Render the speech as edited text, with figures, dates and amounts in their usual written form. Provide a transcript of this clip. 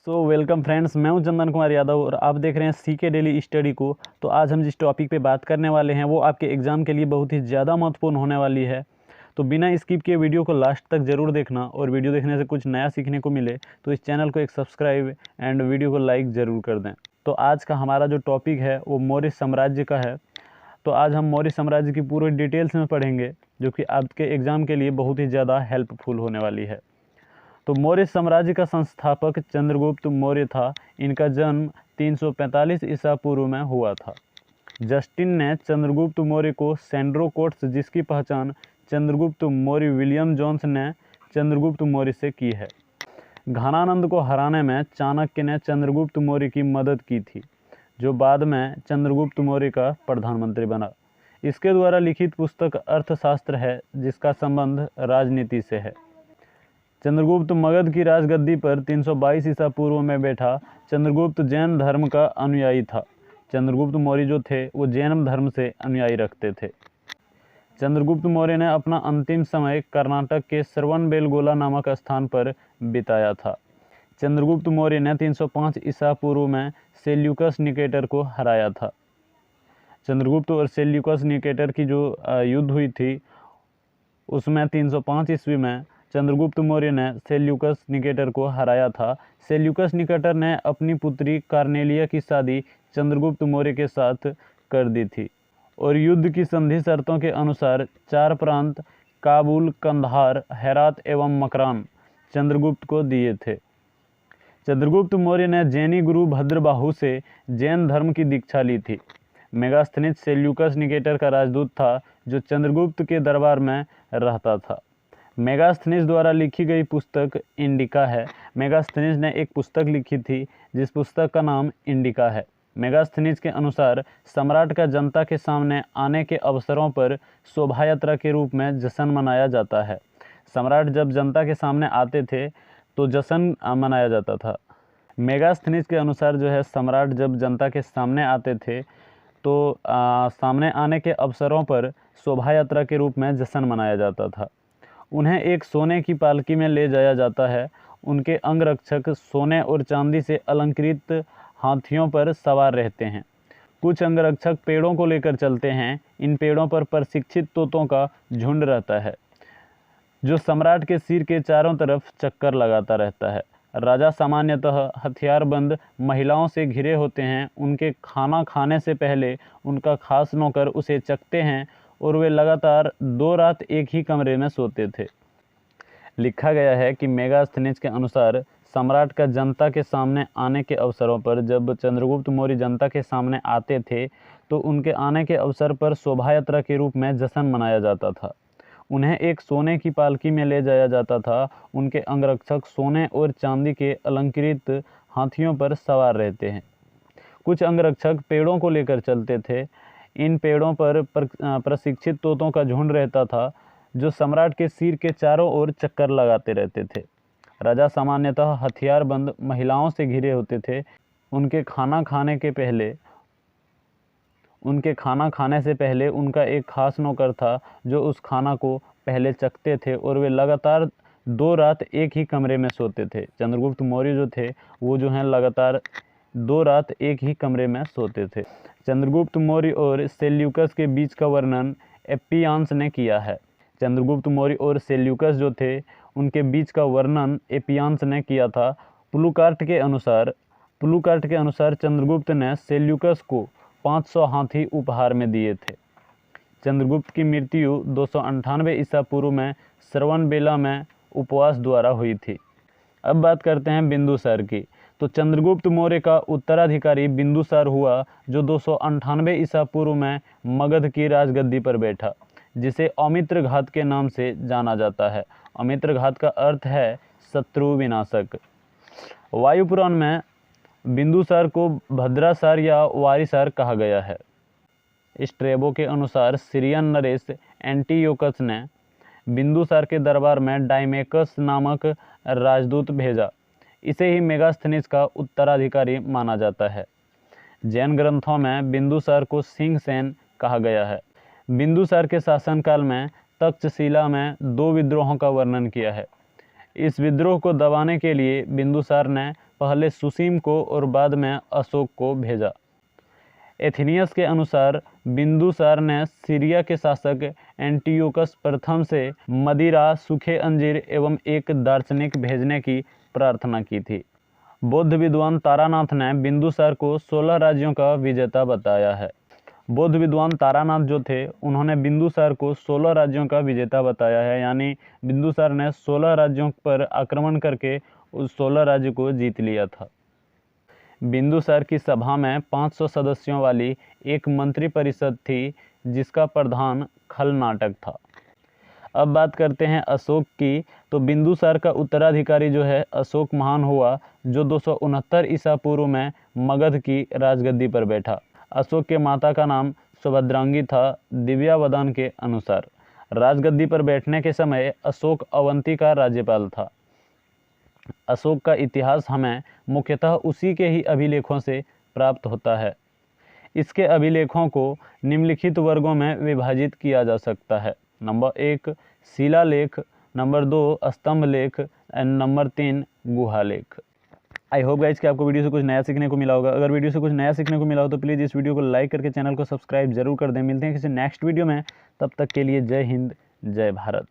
Welcome friends, मैं हूं चंदन कुमार यादव और आप देख रहे हैं सीके डेली स्टडी को। तो आज हम जिस टॉपिक पे बात करने वाले हैं वो आपके एग्ज़ाम के लिए बहुत ही ज़्यादा महत्वपूर्ण होने वाली है। तो बिना स्किप किए वीडियो को लास्ट तक ज़रूर देखना, और वीडियो देखने से कुछ नया सीखने को मिले तो इस चैनल को एक सब्सक्राइब एंड वीडियो को लाइक ज़रूर कर दें। तो आज का हमारा जो टॉपिक है वो मौर्य साम्राज्य का है। तो आज हम मौर्य साम्राज्य की पूरी डिटेल्स में पढ़ेंगे, जो कि आपके एग्ज़ाम के लिए बहुत ही ज़्यादा हेल्पफुल होने वाली है। तो मौर्य साम्राज्य का संस्थापक चंद्रगुप्त मौर्य था। इनका जन्म 345 ईसा पूर्व में हुआ था। जस्टिन ने चंद्रगुप्त मौर्य को सेंड्रो कोट्स, जिसकी पहचान चंद्रगुप्त मौर्य विलियम जोन्स ने चंद्रगुप्त मौर्य से की है। घनानंद को हराने में चाणक्य ने चंद्रगुप्त मौर्य की मदद की थी, जो बाद में चंद्रगुप्त मौर्य का प्रधानमंत्री बना। इसके द्वारा लिखित पुस्तक अर्थशास्त्र है, जिसका संबंध राजनीति से है। चंद्रगुप्त मगध की राजगद्दी पर 322 ईसा पूर्व में बैठा। चंद्रगुप्त जैन धर्म का अनुयायी था। चंद्रगुप्त मौर्य जो थे वो जैन धर्म से अनुयायी रखते थे। चंद्रगुप्त मौर्य ने अपना अंतिम समय कर्नाटक के श्रवणबेलगोला नामक स्थान पर बिताया था। चंद्रगुप्त मौर्य ने 305 ईसा पूर्व में सेल्यूकस निकेटर को हराया था। चंद्रगुप्त और सेल्यूकस निकेटर की जो युद्ध हुई थी, उसमें 305 ईस्वी में चंद्रगुप्त मौर्य ने सेल्यूकस निकेटर को हराया था। सेल्यूकस निकेटर ने अपनी पुत्री कार्नेलिया की शादी चंद्रगुप्त मौर्य के साथ कर दी थी, और युद्ध की संधि शर्तों के अनुसार 4 प्रांत काबुल, कंधार, हेरात एवं मकरान चंद्रगुप्त को दिए थे। चंद्रगुप्त मौर्य ने जैनी गुरु भद्रबाहु से जैन धर्म की दीक्षा ली थी। मेगास्थनीज सेल्यूकस निकेटर का राजदूत था, जो चंद्रगुप्त के दरबार में रहता था। मेगास्थनीज द्वारा लिखी गई पुस्तक इंडिका है। मेगास्थनीज ने एक पुस्तक लिखी थी, जिस पुस्तक का नाम इंडिका है। मेगास्थनीज के अनुसार सम्राट का जनता के सामने आने के अवसरों पर शोभा यात्रा के रूप में जश्न मनाया जाता है। सम्राट जब जनता के सामने आते थे तो जश्न मनाया जाता था। मेगास्थनीज के अनुसार जो है, सम्राट जब जनता के सामने आते थे तो सामने आने के अवसरों पर शोभा यात्रा के रूप में जश्न मनाया जाता था। उन्हें एक सोने की पालकी में ले जाया जाता है। उनके अंगरक्षक सोने और चांदी से अलंकृत हाथियों पर सवार रहते हैं। कुछ अंगरक्षक पेड़ों को लेकर चलते हैं। इन पेड़ों पर प्रशिक्षित तोतों का झुंड रहता है, जो सम्राट के सिर के चारों तरफ चक्कर लगाता रहता है। राजा सामान्यतः हथियारबंद महिलाओं से घिरे होते हैं। उनके खाना खाने से पहले उनका खास नौकर उसे चखते हैं, और वे लगातार 2 रात एक ही कमरे में सोते थे। लिखा गया है कि मेगास्थनीज के अनुसार सम्राट का जनता के सामने आने के अवसरों पर, जब चंद्रगुप्त मौर्य जनता के सामने आते थे तो उनके आने के अवसर पर शोभा यात्रा के रूप में जश्न मनाया जाता था। उन्हें एक सोने की पालकी में ले जाया जाता था। उनके अंगरक्षक सोने और चांदी के अलंकृत हाथियों पर सवार रहते हैं। कुछ अंगरक्षक पेड़ों को लेकर चलते थे। इन पेड़ों पर प्रशिक्षित तोतों का झुंड रहता था, जो सम्राट के सिर के चारों ओर चक्कर लगाते रहते थे। राजा सामान्यतः हथियारबंद महिलाओं से घिरे होते थे। उनके खाना खाने से पहले उनका एक खास नौकर था, जो उस खाना को पहले चखते थे, और वे लगातार 2 रात एक ही कमरे में सोते थे। चंद्रगुप्त मौर्य जो थे वो जो हैं लगातार 2 रात एक ही कमरे में सोते थे। चंद्रगुप्त मौर्य और सेल्यूकस के बीच का वर्णन एपियान्स ने किया है। चंद्रगुप्त मौर्य और सेल्यूकस जो थे उनके बीच का वर्णन एपियान्स ने किया था। प्लूकार्ट के अनुसार चंद्रगुप्त ने सेल्यूकस को 500 हाथी उपहार में दिए थे। चंद्रगुप्त की मृत्यु 298 ईसा पूर्व में श्रवणबेला में उपवास द्वारा हुई थी। अब बात करते हैं बिंदुसार की। तो चंद्रगुप्त मौर्य का उत्तराधिकारी बिंदुसार हुआ, जो 298 ईसा पूर्व में मगध की राजगद्दी पर बैठा, जिसे अमित्र घात के नाम से जाना जाता है। अमित्र घात का अर्थ है शत्रु विनाशक। वायुपुराण में बिंदुसार को भद्रासार या वारिसार कहा गया है। स्ट्रेबो के अनुसार सीरियन नरेश एंटीयोकस ने बिंदुसार के दरबार में डाइमेकस नामक राजदूत भेजा। इसे ही मेगास्थनीज का उत्तराधिकारी माना जाता है। जैन ग्रंथों में बिंदुसार को सिंहसेन कहा गया है। बिंदुसार के शासनकाल में तक्षशिला में 2 विद्रोहों का वर्णन किया है। इस विद्रोह को दबाने के लिए बिंदुसार ने पहले सुसीम को और बाद में अशोक को भेजा। एथेनियस के अनुसार बिंदुसार ने सीरिया के शासक एंटियोकस प्रथम से मदिरा, सूखे अंजीर एवं एक दार्शनिक भेजने की प्रार्थना की थी। बौद्ध विद्वान तारानाथ ने बिंदुसार को 16 राज्यों का विजेता बताया है। बौद्ध विद्वान तारानाथ जो थे उन्होंने बिंदुसार को 16 राज्यों का विजेता बताया है, यानी बिंदुसार ने 16 राज्यों पर आक्रमण करके उस 16 राज्य को जीत लिया था। बिंदुसार की सभा में 500 सदस्यों वाली एक मंत्री परिषद थी जिसका प्रधान खलनाटक था। अब बात करते हैं अशोक की। तो बिंदुसार का उत्तराधिकारी जो है अशोक महान हुआ, जो 269 ईसा पूर्व में मगध की राजगद्दी पर बैठा। अशोक के माता का नाम सुभद्रांगी था। दिव्यावदान के अनुसार राजगद्दी पर बैठने के समय अशोक अवंती का राज्यपाल था। अशोक का इतिहास हमें मुख्यतः उसी के ही अभिलेखों से प्राप्त होता है। इसके अभिलेखों को निम्नलिखित वर्गों में विभाजित किया जा सकता है। नंबर 1 शिलालेख, नंबर 2 स्तंभ लेख एंड नंबर 3 गुहा लेख। आई होप गाइज कि आपको वीडियो से कुछ नया सीखने को मिला होगा। अगर वीडियो से कुछ नया सीखने को मिला हो तो प्लीज़ इस वीडियो को लाइक करके चैनल को सब्सक्राइब जरूर कर दें। मिलते हैं किसी नेक्स्ट वीडियो में, तब तक के लिए जय हिंद, जय भारत।